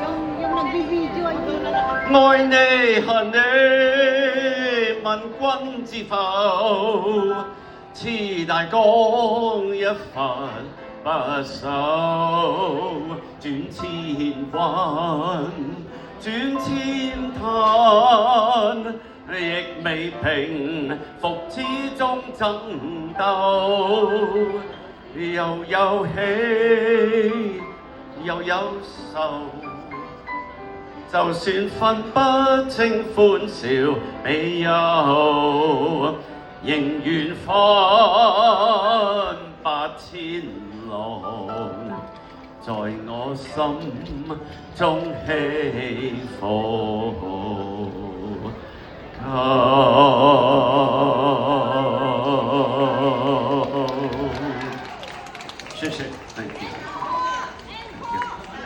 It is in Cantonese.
Yung nagbibideo ay doon na lang. 愛你恨你，問君知否？此大江一發不收，轉千彎，轉千灘，亦未平復此中爭鬥，又有喜又有愁。就算分不清歡笑悲憂，仍願分8000浪，在我心中起伏。